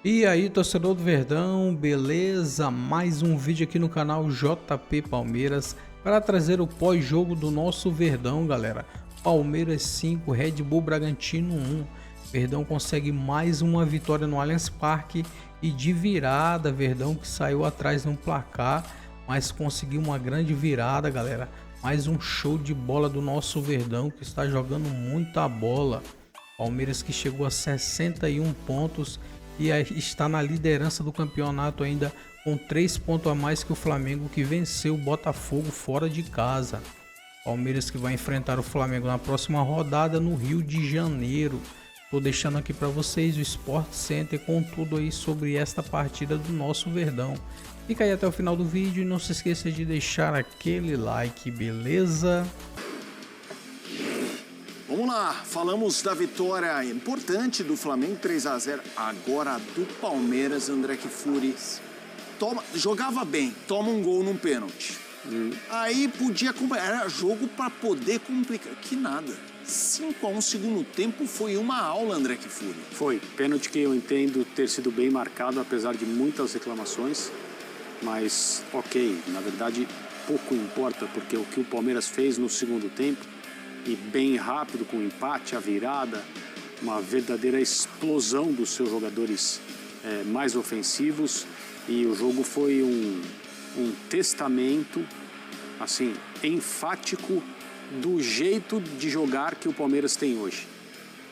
E aí, torcedor do Verdão, beleza? Mais um vídeo aqui no canal JP Palmeiras para trazer o pós-jogo do nosso Verdão, galera. Palmeiras 5, Red Bull Bragantino 1. Verdão consegue mais uma vitória no Allianz Parque e de virada, Verdão que saiu atrás no placar, mas conseguiu uma grande virada, galera. Mais um show de bola do nosso Verdão que está jogando muita bola. Palmeiras que chegou a 61 pontos e está na liderança do campeonato ainda com 3 pontos a mais que o Flamengo, que venceu o Botafogo fora de casa. Palmeiras que vai enfrentar o Flamengo na próxima rodada no Rio de Janeiro. Tô deixando aqui para vocês o Sport Center com tudo aí sobre esta partida do nosso Verdão. Fica aí até o final do vídeo e não se esqueça de deixar aquele like, beleza? Vamos lá, falamos da vitória importante do Flamengo, 3-0. Agora do Palmeiras, André Kfouri jogava bem, toma um gol num pênalti. Aí podia acompanhar, era jogo para poder complicar. Que nada. 5-1 segundo tempo foi uma aula, André Kfouri. Foi, pênalti que eu entendo ter sido bem marcado, apesar de muitas reclamações. Mas, ok, na verdade, pouco importa, porque o que o Palmeiras fez no segundo tempo, e bem rápido, com o empate, a virada, uma verdadeira explosão dos seus jogadores mais ofensivos. E o jogo foi um testamento, assim, enfático do jeito de jogar que o Palmeiras tem hoje.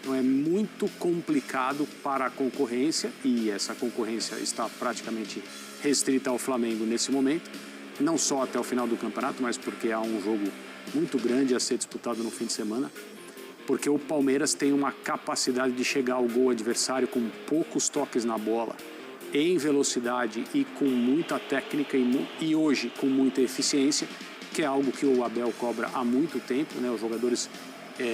Então é muito complicado para a concorrência, e essa concorrência está praticamente restrita ao Flamengo nesse momento, não só até o final do campeonato, mas porque há um jogo muito grande a ser disputado no fim de semana, porque o Palmeiras tem uma capacidade de chegar ao gol adversário com poucos toques na bola, em velocidade e com muita técnica e hoje com muita eficiência, que é algo que o Abel cobra há muito tempo, né? Os jogadores,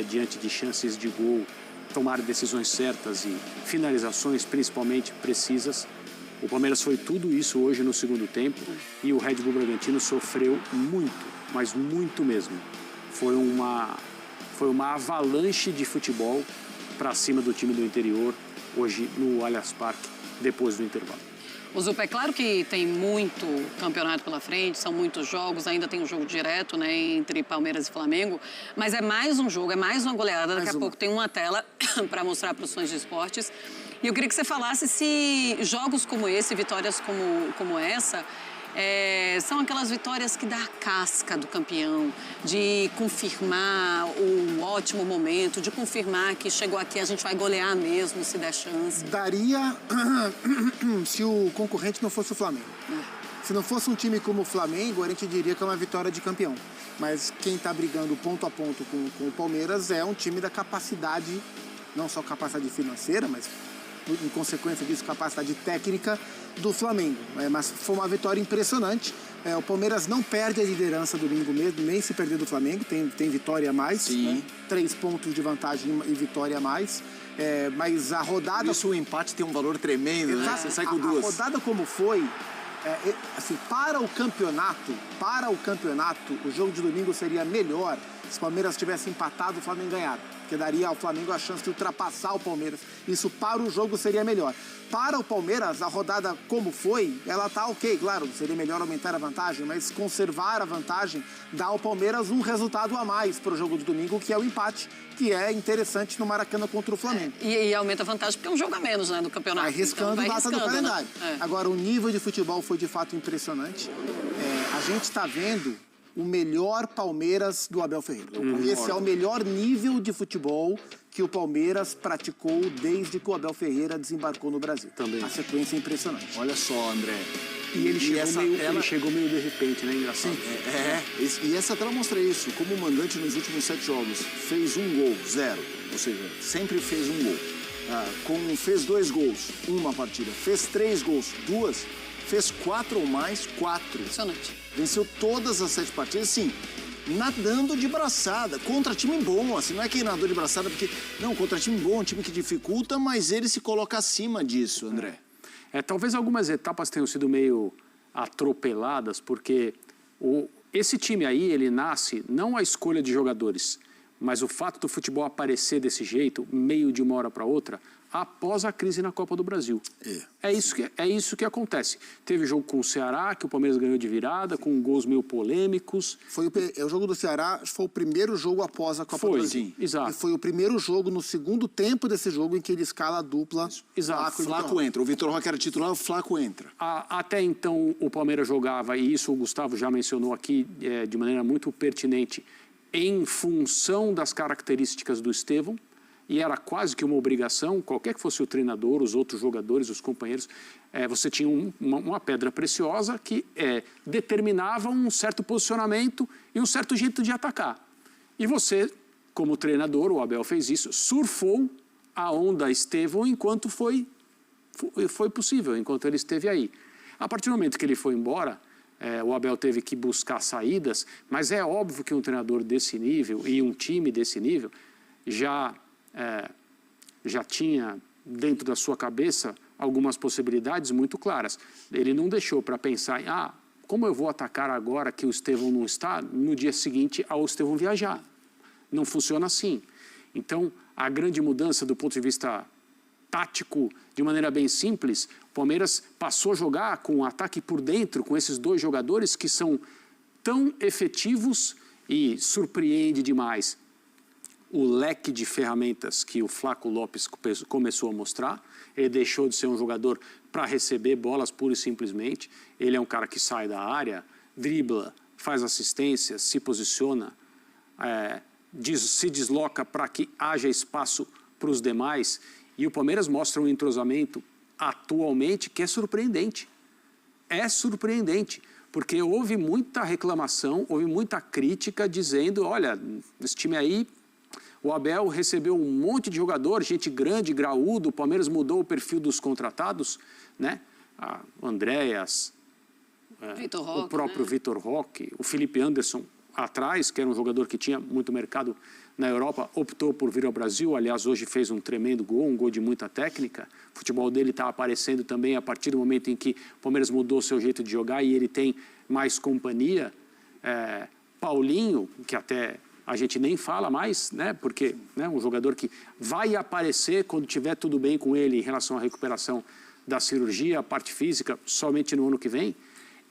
diante de chances de gol, tomar decisões certas e finalizações principalmente precisas. O Palmeiras foi tudo isso hoje no segundo tempo e o Red Bull Bragantino sofreu muito, mas muito mesmo. Foi uma avalanche de futebol para cima do time do interior hoje no Allianz Parque, depois do intervalo. O Zupa, é claro que tem muito campeonato pela frente, são muitos jogos, ainda tem um jogo direto, né, entre Palmeiras e Flamengo, mas é mais um jogo, é mais uma goleada. Daqui a pouco tem uma tela para mostrar para os fãs de esportes. E eu queria que você falasse se jogos como esse, vitórias como essa, são aquelas vitórias que dá a casca do campeão, de confirmar o ótimo momento, de confirmar que chegou aqui, a gente vai golear mesmo, se der chance. Daria se o concorrente não fosse o Flamengo. Se não fosse um time como o Flamengo, a gente diria que é uma vitória de campeão. Mas quem está brigando ponto a ponto com o Palmeiras é um time da capacidade, não só capacidade financeira, mas em consequência disso, capacidade técnica do Flamengo. Mas foi uma vitória impressionante. O Palmeiras não perde a liderança domingo mesmo, nem se perder do Flamengo, tem vitória a mais. Né? 3 pontos de vantagem e vitória a mais. Mas a rodada... Isso, o empate tem um valor tremendo, né? Você sai com duas. A rodada como foi, assim, para o campeonato, o jogo de domingo seria melhor se o Palmeiras tivesse empatado e o Flamengo ganhado. Porque daria ao Flamengo a chance de ultrapassar o Palmeiras. Isso para o jogo seria melhor. Para o Palmeiras, a rodada como foi, ela tá ok, claro, seria melhor aumentar a vantagem, mas conservar a vantagem dá ao Palmeiras um resultado a mais para o jogo de domingo, que é o empate, que é interessante no Maracanã contra o Flamengo. E aumenta a vantagem porque é um jogo a menos, né, do campeonato. Vai riscando então, data do calendário. Né? Agora, o nível de futebol foi de fato impressionante. A gente está vendo o melhor Palmeiras do Abel Ferreira. Esse é o melhor nível de futebol que o Palmeiras praticou desde que o Abel Ferreira desembarcou no Brasil. Também. A sequência é impressionante. Olha só, André. E ele chegou meio de repente, né? Engraçado. E essa tela mostra isso. Como o mandante nos últimos 7 jogos fez um gol, 0. Ou seja, sempre fez um gol. Fez 2 gols, uma partida. Fez 3 gols, 2. Fez 4 ou mais, 4. Impressionante. Venceu todas as 7 partidas, assim, nadando de braçada, contra time bom, assim, não é que nadou de braçada, porque, não, contra time bom, um time que dificulta, mas ele se coloca acima disso, André. Talvez algumas etapas tenham sido meio atropeladas, porque esse time aí, ele nasce não a escolha de jogadores, mas o fato do futebol aparecer desse jeito, meio de uma hora para outra, após a crise na Copa do Brasil. É isso que acontece. Teve jogo com o Ceará, que o Palmeiras ganhou de virada, com gols meio polêmicos. O jogo do Ceará foi o primeiro jogo após a Copa do Brasil. Sim, exato. E foi o primeiro jogo, no segundo tempo desse jogo, em que ele escala a dupla. Exato. Flaco entra. O Vitor Roque era titular, o Flaco entra. Até então, o Palmeiras jogava, e isso o Gustavo já mencionou aqui de maneira muito pertinente, em função das características do Estevão, e era quase que uma obrigação, qualquer que fosse o treinador, os outros jogadores, os companheiros, você tinha uma pedra preciosa que determinava um certo posicionamento e um certo jeito de atacar. E você, como treinador, o Abel fez isso, surfou a onda Estevão enquanto foi possível, enquanto ele esteve aí. A partir do momento que ele foi embora, o Abel teve que buscar saídas, mas é óbvio que um treinador desse nível e um time desse nível já tinha dentro da sua cabeça algumas possibilidades muito claras. Ele não deixou para pensar em, como eu vou atacar agora que o Estevão não está, no dia seguinte ao Estevão viajar. Não funciona assim. Então, a grande mudança do ponto de vista tático, de maneira bem simples, o Palmeiras passou a jogar com o ataque por dentro, com esses dois jogadores que são tão efetivos e surpreende demais o leque de ferramentas que o Flaco Lopes começou a mostrar. Ele deixou de ser um jogador para receber bolas pura e simplesmente. Ele é um cara que sai da área, dribla, faz assistência, se posiciona, se desloca para que haja espaço para os demais. E o Palmeiras mostra um entrosamento atualmente que é surpreendente. É surpreendente, porque houve muita reclamação, houve muita crítica dizendo, olha, esse time aí, o Abel recebeu um monte de jogador, gente grande, graúdo, o Palmeiras mudou o perfil dos contratados, né? O Andréas, o próprio Vitor Roque, o Felipe Anderson atrás, que era um jogador que tinha muito mercado na Europa, optou por vir ao Brasil, aliás, hoje fez um tremendo gol, um gol de muita técnica. O futebol dele está aparecendo também a partir do momento em que o Palmeiras mudou o seu jeito de jogar e ele tem mais companhia. Paulinho, que até a gente nem fala mais, né? Porque um jogador que vai aparecer quando tiver tudo bem com ele em relação à recuperação da cirurgia, a parte física, somente no ano que vem.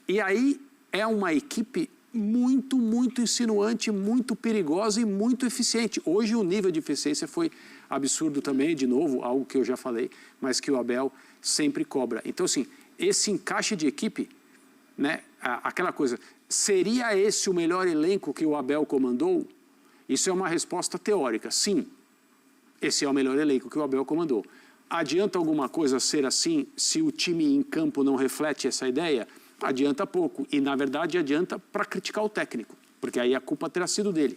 E aí é uma equipe muito, muito insinuante, muito perigosa e muito eficiente. Hoje o nível de eficiência foi absurdo também, de novo, algo que eu já falei, mas que o Abel sempre cobra. Então, assim, esse encaixe de equipe, né? Aquela coisa, seria esse o melhor elenco que o Abel comandou? Isso é uma resposta teórica. Sim, esse é o melhor elenco que o Abel comandou. Adianta alguma coisa ser assim se o time em campo não reflete essa ideia? Adianta pouco. E, na verdade, adianta para criticar o técnico, porque aí a culpa terá sido dele.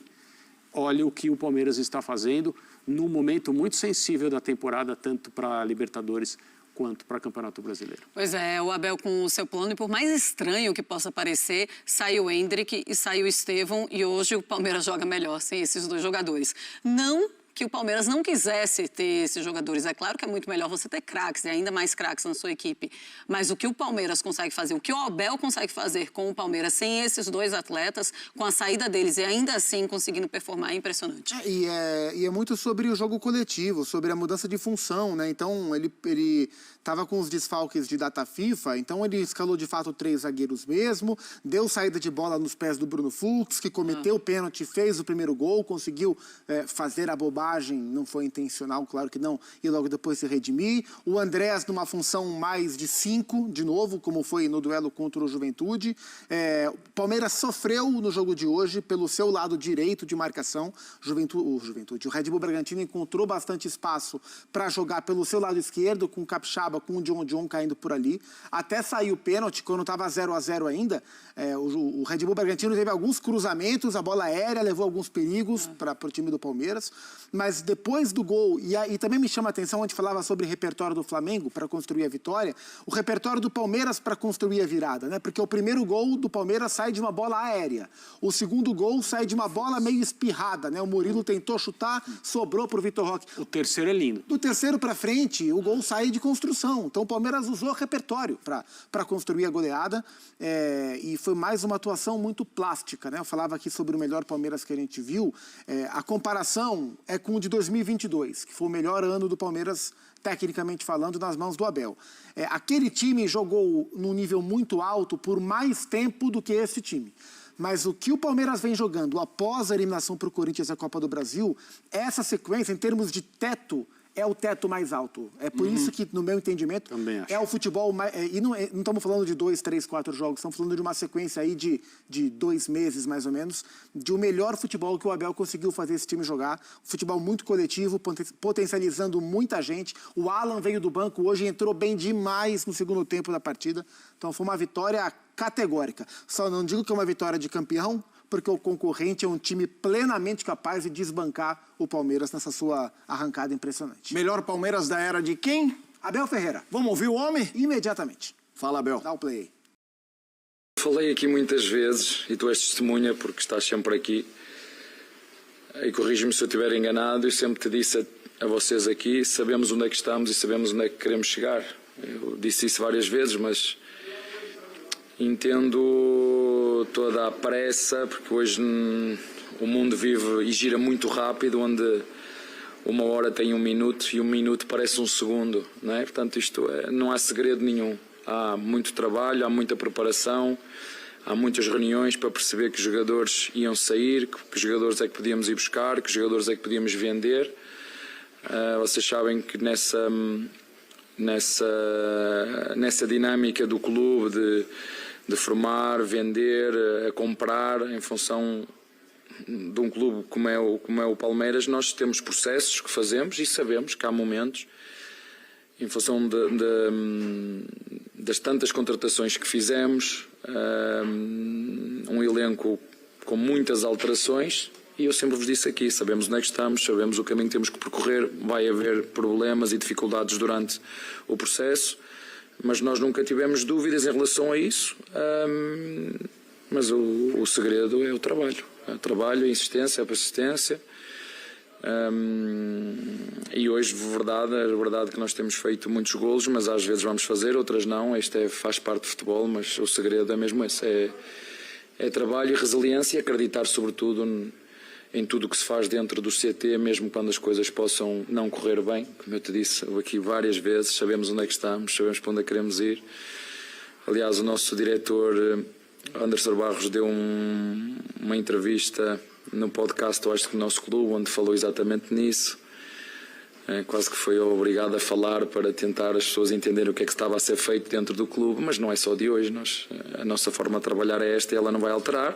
Olha o que o Palmeiras está fazendo num momento muito sensível da temporada, tanto para a Libertadores quanto para o Campeonato Brasileiro. Pois é, o Abel com o seu plano, e por mais estranho que possa parecer, saiu o Endrick e saiu o Estevão, e hoje o Palmeiras joga melhor sem esses dois jogadores. Não que o Palmeiras não quisesse ter esses jogadores. É claro que é muito melhor você ter craques, e ainda mais craques na sua equipe. Mas o que o Palmeiras consegue fazer, o que o Abel consegue fazer com o Palmeiras sem esses dois atletas, com a saída deles e ainda assim conseguindo performar, é impressionante. E é muito sobre o jogo coletivo, sobre a mudança de função, né? Então, ele estava com os desfalques de data FIFA, então ele escalou de fato 3 zagueiros mesmo, deu saída de bola nos pés do Bruno Fux, que cometeu o pênalti, fez o primeiro gol, conseguiu fazer a bobagem, não foi intencional, claro que não, e logo depois se redimir. O Andréas numa função mais de 5, de novo, como foi no duelo contra o Juventude. O Palmeiras sofreu no jogo de hoje pelo seu lado direito de marcação. O Red Bull Bragantino encontrou bastante espaço para jogar pelo seu lado esquerdo, com o Capixaba, com o John caindo por ali. Até saiu o pênalti, quando estava 0-0 ainda, o Red Bull Bragantino teve alguns cruzamentos, a bola aérea levou alguns perigos para o time do Palmeiras. Mas depois do gol, e também me chama a atenção, onde falava sobre o repertório do Flamengo para construir a vitória, o repertório do Palmeiras para construir a virada, né? Porque o primeiro gol do Palmeiras sai de uma bola aérea. O segundo gol sai de uma bola meio espirrada, né? O Murilo tentou chutar, sobrou para o Vitor Roque. O terceiro é lindo. Do terceiro para frente, o gol sai de construção. Então o Palmeiras usou o repertório para construir a goleada. E foi mais uma atuação muito plástica, né? Eu falava aqui sobre o melhor Palmeiras que a gente viu. A comparação é com o de 2022, que foi o melhor ano do Palmeiras tecnicamente falando, nas mãos do Abel. Aquele time jogou num nível muito alto por mais tempo do que esse time. Mas o que o Palmeiras vem jogando após a eliminação para o Corinthians da Copa do Brasil, essa sequência, em termos de teto, é o teto mais alto. É por isso que, no meu entendimento, é o futebol mais... E não estamos falando de 2, 3, 4 jogos, estamos falando de uma sequência aí de 2 meses, mais ou menos, de o melhor futebol que o Abel conseguiu fazer esse time jogar. Um futebol muito coletivo, potencializando muita gente. O Alan veio do banco hoje e entrou bem demais no segundo tempo da partida. Então foi uma vitória categórica. Só não digo que é uma vitória de campeão, porque o concorrente é um time plenamente capaz de desbancar o Palmeiras nessa sua arrancada impressionante. Melhor Palmeiras da era de quem? Abel Ferreira. Vamos ouvir o homem? Imediatamente. Fala, Abel. Dá o play aí. Falei aqui muitas vezes, e tu és testemunha porque estás sempre aqui, e corrige-me se eu estiver enganado, eu sempre te disse a vocês aqui, sabemos onde é que estamos e sabemos onde é que queremos chegar. Eu disse isso várias vezes, mas entendo toda a pressa, porque hoje o mundo vive e gira muito rápido, onde uma hora tem 1 minuto e 1 minuto parece 1 segundo, não é? Portanto, não há segredo nenhum. Há muito trabalho, há muita preparação, há muitas reuniões para perceber que jogadores iam sair, que jogadores é que podíamos ir buscar, que jogadores é que podíamos vender. Vocês sabem que nessa dinâmica do clube de formar, vender, comprar, em função de um clube como é o Palmeiras, nós temos processos que fazemos e sabemos que há momentos, em função das tantas contratações que fizemos, um elenco com muitas alterações, e eu sempre vos disse aqui, sabemos onde é que estamos, sabemos o caminho que temos que percorrer, vai haver problemas e dificuldades durante o processo, mas nós nunca tivemos dúvidas em relação a isso, mas o segredo é o trabalho. É o trabalho, a insistência, a persistência. E hoje, é verdade que nós temos feito muitos golos, mas às vezes vamos fazer, outras não. Faz parte do futebol, mas o segredo é mesmo esse. É trabalho e resiliência e acreditar sobretudo em tudo o que se faz dentro do CT, mesmo quando as coisas possam não correr bem. Como eu te disse aqui várias vezes, sabemos onde é que estamos, sabemos para onde é que queremos ir. Aliás, o nosso diretor Anderson Barros deu uma entrevista no podcast, eu acho que do nosso clube, onde falou exatamente nisso. Quase que foi obrigado a falar para tentar as pessoas entenderem o que é que estava a ser feito dentro do clube, mas não é só de hoje. A nossa forma de trabalhar é esta e ela não vai alterar.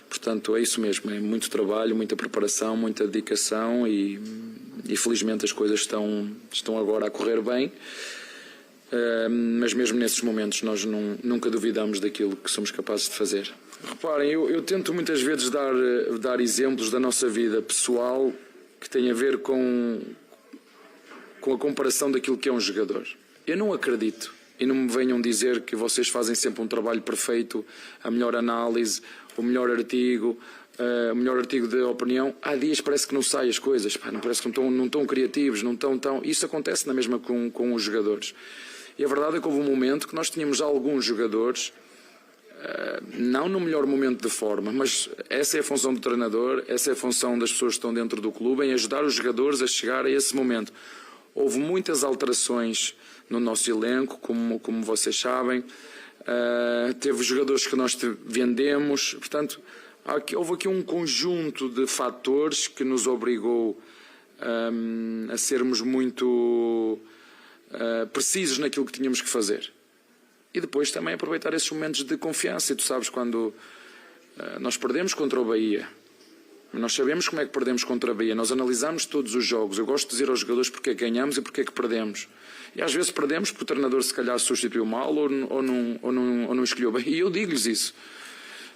Portanto, é isso mesmo, é muito trabalho, muita preparação, muita dedicação e felizmente as coisas estão agora a correr bem. Mas mesmo nesses momentos nós nunca duvidamos daquilo que somos capazes de fazer. Reparem, eu tento muitas vezes dar exemplos da nossa vida pessoal que tem a ver com a comparação daquilo que é um jogador. Eu não acredito, e não me venham dizer que vocês fazem sempre um trabalho perfeito, a melhor análise, o melhor artigo de opinião. Há dias parece que não saem as coisas, não parece que não estão criativos, não estão tão... Isso acontece na mesma com os jogadores. E a verdade é que houve um momento que nós tínhamos alguns jogadores, não no melhor momento de forma, mas essa é a função do treinador, essa é a função das pessoas que estão dentro do clube, em ajudar os jogadores a chegar a esse momento. Houve muitas alterações no nosso elenco, como vocês sabem, teve jogadores que nós vendemos, portanto, houve aqui um conjunto de fatores que nos obrigou a sermos muito precisos naquilo que tínhamos que fazer. E depois também aproveitar esses momentos de confiança. E tu sabes, quando nós perdemos contra o Bahia, nós sabemos como é que perdemos contra a Bahia, nós analisamos todos os jogos. Eu gosto de dizer aos jogadores porque é que ganhamos e porque é que perdemos. E às vezes perdemos porque o treinador se calhar substituiu mal ou não escolheu bem. E eu digo-lhes isso.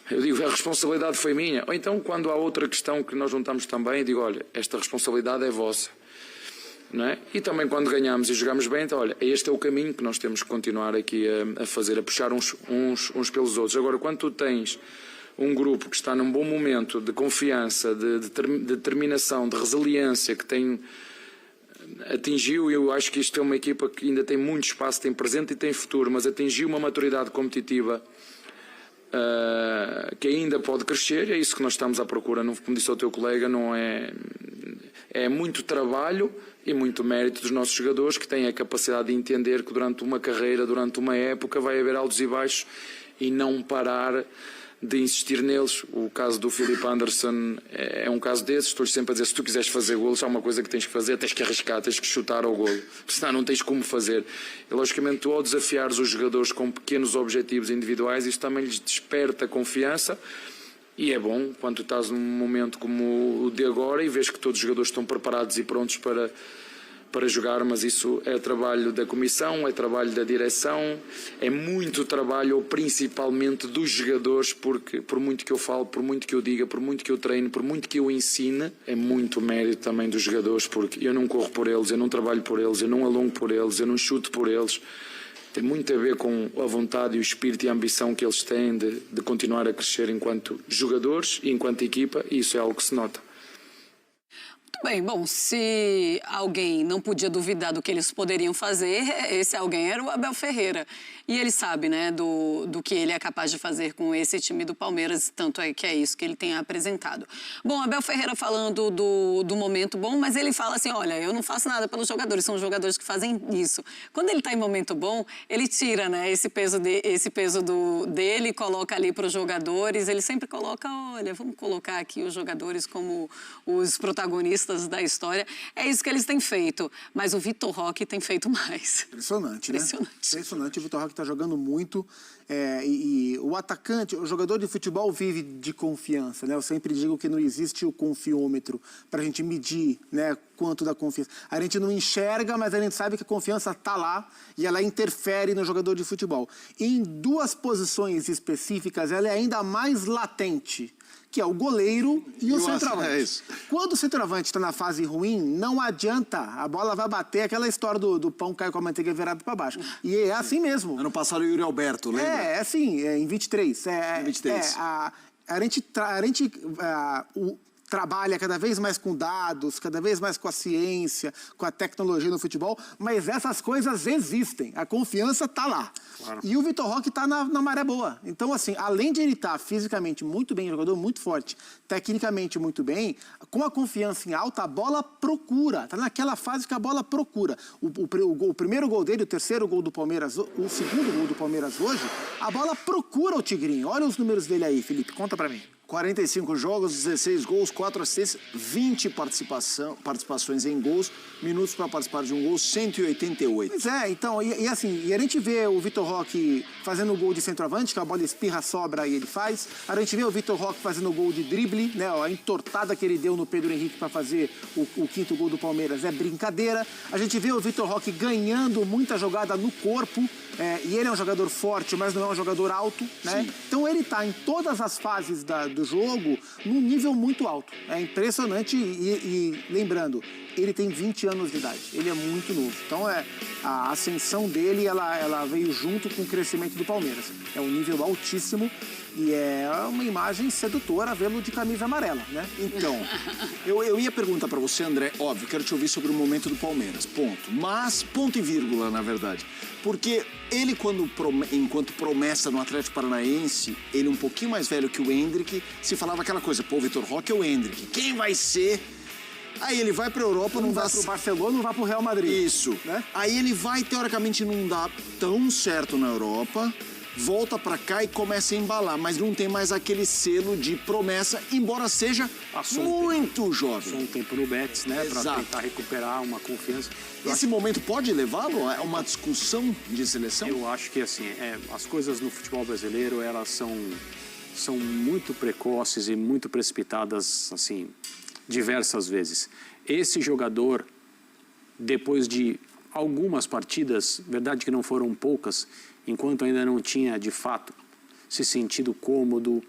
Eu digo, a responsabilidade foi minha. Ou então, quando há outra questão que nós não estamos tão bem, eu digo, olha, esta responsabilidade é vossa. Não é? E também quando ganhamos e jogamos bem, então olha, este é o caminho que nós temos que continuar aqui a fazer, a puxar uns pelos outros. Agora, quando tu tens um grupo que está num bom momento de confiança, de determinação, de resiliência, que atingiu, eu acho que isto é uma equipa que ainda tem muito espaço, tem presente e tem futuro, mas atingiu uma maturidade competitiva que ainda pode crescer. É isso que nós estamos à procura. Como disse o teu colega, não é É muito trabalho e muito mérito dos nossos jogadores, que têm a capacidade de entender que durante uma carreira, durante uma época, vai haver altos e baixos e não parar de insistir neles. O caso do Filipe Anderson é um caso desses. Estou-lhe sempre a dizer, se tu quiseres fazer golos, há uma coisa que tens que fazer, tens que arriscar, tens que chutar ao golo, senão não tens como fazer. E logicamente tu, ao desafiares os jogadores com pequenos objetivos individuais, isto também lhes desperta confiança. E é bom quando tu estás num momento como o de agora e vês que todos os jogadores estão preparados e prontos para jogar, mas isso é trabalho da comissão, é trabalho da direção, é muito trabalho, principalmente dos jogadores, porque por muito que eu falo, por muito que eu diga, por muito que eu treine, por muito que eu ensine, é muito mérito também dos jogadores, porque eu não corro por eles, eu não trabalho por eles, eu não alongo por eles, eu não chuto por eles. Tem muito a ver com a vontade e o espírito e a ambição que eles têm de continuar a crescer enquanto jogadores e enquanto equipa, e isso é algo que se nota. Bem, bom, se alguém não podia duvidar do que eles poderiam fazer, esse alguém era o Abel Ferreira. E ele sabe, né, do que ele é capaz de fazer com esse time do Palmeiras, tanto é que é isso que ele tem apresentado. Bom, Abel Ferreira falando do momento bom, mas ele fala assim, olha, eu não faço nada pelos jogadores, são os jogadores que fazem isso. Quando ele está em momento bom, ele tira, né, esse peso dele, coloca ali para os jogadores, ele sempre coloca, olha, vamos colocar aqui os jogadores como os protagonistas da história. É isso que eles têm feito, mas o Vitor Roque tem feito mais. Impressionante, né? Impressionante. O Vitor Roque está jogando muito e o atacante, o jogador de futebol vive de confiança, né? Eu sempre digo que não existe o confiômetro para a gente medir, né, quanto da confiança. A gente não enxerga, mas a gente sabe que a confiança está lá e ela interfere no jogador de futebol. Em duas posições específicas, ela é ainda mais latente, que é o goleiro e o centroavante. Quando o centroavante está na fase ruim, não adianta, a bola vai bater, aquela história do pão cai com a manteiga virada para baixo. E é assim mesmo. Ano passado o Yuri Alberto, lembra? É assim, em 23. Em 23. A gente trabalha cada vez mais com dados, cada vez mais com a ciência, com a tecnologia no futebol, mas essas coisas existem, a confiança está lá. Claro. E o Vitor Roque está na maré boa. Então, assim, além de ele estar fisicamente muito bem, jogador muito forte, tecnicamente muito bem, com a confiança em alta, a bola procura. Está naquela fase que a bola procura. O primeiro gol dele, o terceiro gol do Palmeiras, o segundo gol do Palmeiras hoje, a bola procura o Tigrinho. Olha os números dele aí, Felipe, conta pra mim. 45 jogos, 16 gols, 4 assistências, 20 participações em gols, minutos para participar de um gol, 188. Pois é, então, e assim, a gente vê o Vitor Roque fazendo o gol de centroavante, que a bola espirra, sobra e ele faz. A gente vê o Vitor Roque fazendo o gol de drible, né, a entortada que ele deu no Pedro Henrique para fazer o quinto gol do Palmeiras é brincadeira. A gente vê o Vitor Roque ganhando muita jogada no corpo, e ele é um jogador forte, mas não é um jogador alto, né? Sim. Então ele está em todas as fases do jogo num nível muito alto. É impressionante e lembrando, ele tem 20 anos de idade, ele é muito novo. Então a ascensão dele, ela veio junto com o crescimento do Palmeiras. É um nível altíssimo e é uma imagem sedutora vê-lo de camisa amarela, né? Então, eu ia perguntar para você, André, óbvio, quero te ouvir sobre o momento do Palmeiras, ponto. Mas, ponto e vírgula, na verdade. Porque ele, enquanto promessa no Atlético Paranaense, ele um pouquinho mais velho que o Endrick, se falava aquela coisa, pô, o Vitor Roque é o Endrick, quem vai ser? Aí ele vai pra Europa, não dá... pro Barcelona, não vai pro Real Madrid. Isso, né? Aí ele vai, teoricamente, não dá tão certo na Europa, volta pra cá e começa a embalar, mas não tem mais aquele selo de promessa, embora seja muito jovem. Passou um tempo no Betis, né? Exato. Pra tentar recuperar uma confiança. Esse momento pode levá-lo a uma discussão de seleção? Eu acho que, assim, as coisas no futebol brasileiro, elas são muito precoces e muito precipitadas, assim, diversas vezes. Esse jogador, depois de algumas partidas, verdade que não foram poucas, enquanto ainda não tinha, de fato, se sentido cômodo,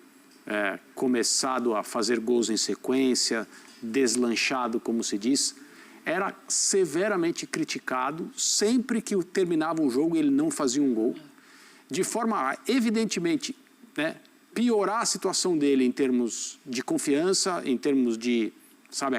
começado a fazer gols em sequência, deslanchado, como se diz, era severamente criticado sempre que terminava um jogo e ele não fazia um gol, de forma a, evidentemente, né, piorar a situação dele em termos de confiança, em termos de, sabe,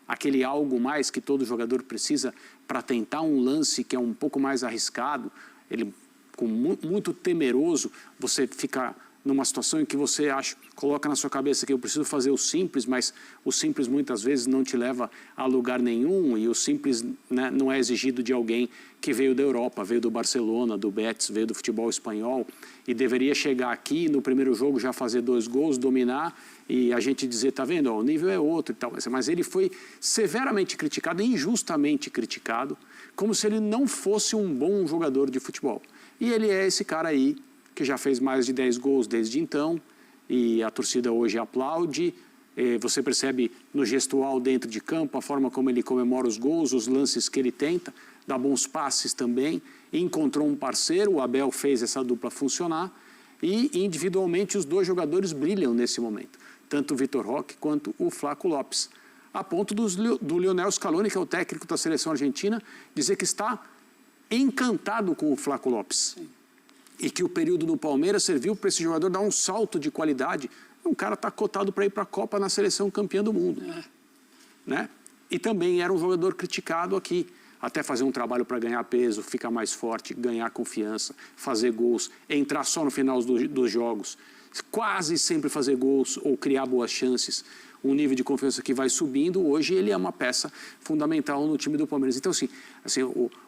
aquele algo mais que todo jogador precisa para tentar um lance que é um pouco mais arriscado. Ele, muito temeroso, você fica numa situação em que você coloca na sua cabeça que eu preciso fazer o simples, mas o simples muitas vezes não te leva a lugar nenhum, e o simples, né, não é exigido de alguém que veio da Europa, veio do Barcelona, do Betis, veio do futebol espanhol, e deveria chegar aqui no primeiro jogo já fazer 2 gols, dominar, e a gente dizer, tá vendo, ó, o nível é outro e tal. Mas ele foi severamente criticado, injustamente criticado, como se ele não fosse um bom jogador de futebol. E ele é esse cara aí, que já fez mais de 10 gols desde então, e a torcida hoje aplaude. Você percebe no gestual dentro de campo, a forma como ele comemora os gols, os lances que ele tenta, dá bons passes também, encontrou um parceiro, o Abel fez essa dupla funcionar, e individualmente os 2 jogadores brilham nesse momento, tanto o Vitor Roque quanto o Flaco Lopes, a ponto do Lionel Scaloni, que é o técnico da seleção argentina, dizer que está encantado com o Flaco Lopes. Sim. E que o período no Palmeiras serviu para esse jogador dar um salto de qualidade. O cara está cotado para ir para a Copa na seleção campeã do mundo. Né? E também era um jogador criticado aqui, até fazer um trabalho para ganhar peso, ficar mais forte, ganhar confiança, fazer gols, entrar só no final dos jogos, quase sempre fazer gols ou criar boas chances. Um nível de confiança que vai subindo, hoje ele é uma peça fundamental no time do Palmeiras. Então, assim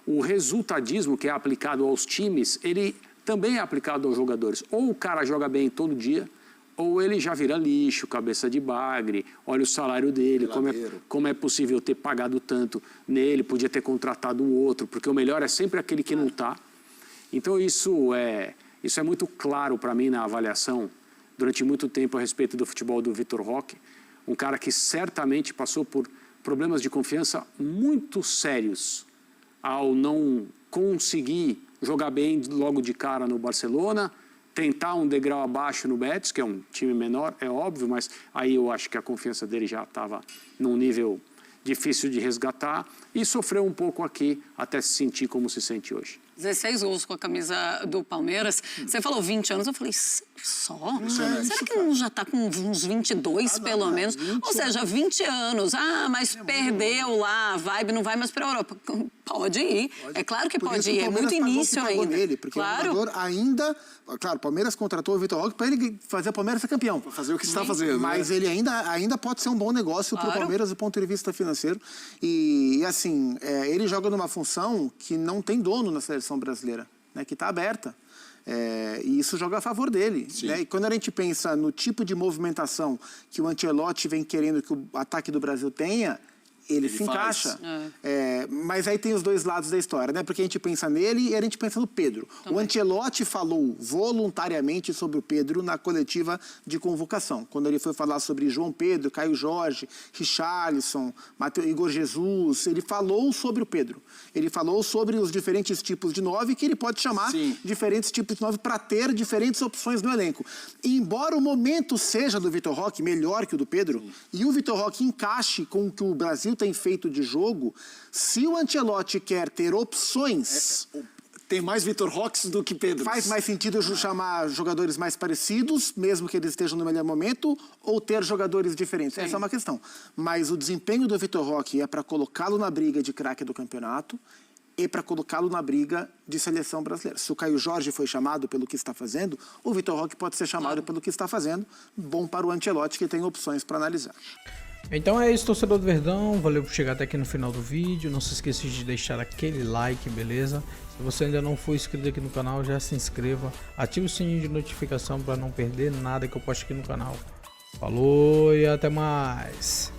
o resultadismo que é aplicado aos times, ele também é aplicado aos jogadores. Ou o cara joga bem todo dia, ou ele já vira lixo, cabeça de bagre, olha o salário dele, como é possível ter pagado tanto nele, podia ter contratado um outro, porque o melhor é sempre aquele que não está. Então, isso é muito claro para mim na avaliação, durante muito tempo, a respeito do futebol do Vitor Roque, um cara que certamente passou por problemas de confiança muito sérios ao não conseguir jogar bem logo de cara no Barcelona, tentar um degrau abaixo no Betis, que é um time menor, é óbvio, mas aí eu acho que a confiança dele já estava num nível difícil de resgatar, e sofreu um pouco aqui até se sentir como se sente hoje. 16 gols com a camisa do Palmeiras. Você falou 20 anos, eu falei, só? Será que não já está com uns 22, pelo menos? 20. Ou seja, 20 anos. Mas perdeu lá, a vibe não vai mais para a Europa. Pode ir. É claro que pode ir. É muito início ainda. Nele, porque claro. O jogador ainda... Claro, o Palmeiras contratou o Vitor Roque para ele fazer o Palmeiras ser campeão. Para fazer o que está fazendo. Mas ele ainda pode ser um bom negócio para o Palmeiras do ponto de vista financeiro. E assim, ele joga numa função que não tem dono na seleção brasileira, né, que está aberta. E isso joga a favor dele. Né? E quando a gente pensa no tipo de movimentação que o Ancelotti vem querendo que o ataque do Brasil tenha, ele se encaixa. Mas aí tem os 2 lados da história, né? Porque a gente pensa nele e a gente pensa no Pedro. Também. O Ancelotti falou voluntariamente sobre o Pedro na coletiva de convocação. Quando ele foi falar sobre João Pedro, Caio Jorge, Richarlison, Igor Jesus, ele falou sobre o Pedro. Ele falou sobre os diferentes tipos de 9 que ele pode chamar diferentes tipos de 9 para ter diferentes opções no elenco. E embora o momento seja do Vitor Roque melhor que o do Pedro, e o Vitor Roque encaixe com o que o Brasil tem feito de jogo, se o Ancelotti quer ter opções... Tem mais Vitor Roques do que Pedro. Faz mais sentido chamar jogadores mais parecidos, mesmo que eles estejam no melhor momento, ou ter jogadores diferentes? Essa é uma questão. Mas o desempenho do Vitor Roque é para colocá-lo na briga de craque do campeonato e para colocá-lo na briga de seleção brasileira. Se o Caio Jorge foi chamado pelo que está fazendo, o Vitor Roque pode ser chamado pelo que está fazendo. Bom para o Ancelotti, que tem opções para analisar. Então é isso, torcedor do Verdão, valeu por chegar até aqui no final do vídeo, não se esqueça de deixar aquele like, beleza? Se você ainda não for inscrito aqui no canal, já se inscreva, ative o sininho de notificação para não perder nada que eu posto aqui no canal. Falou e até mais!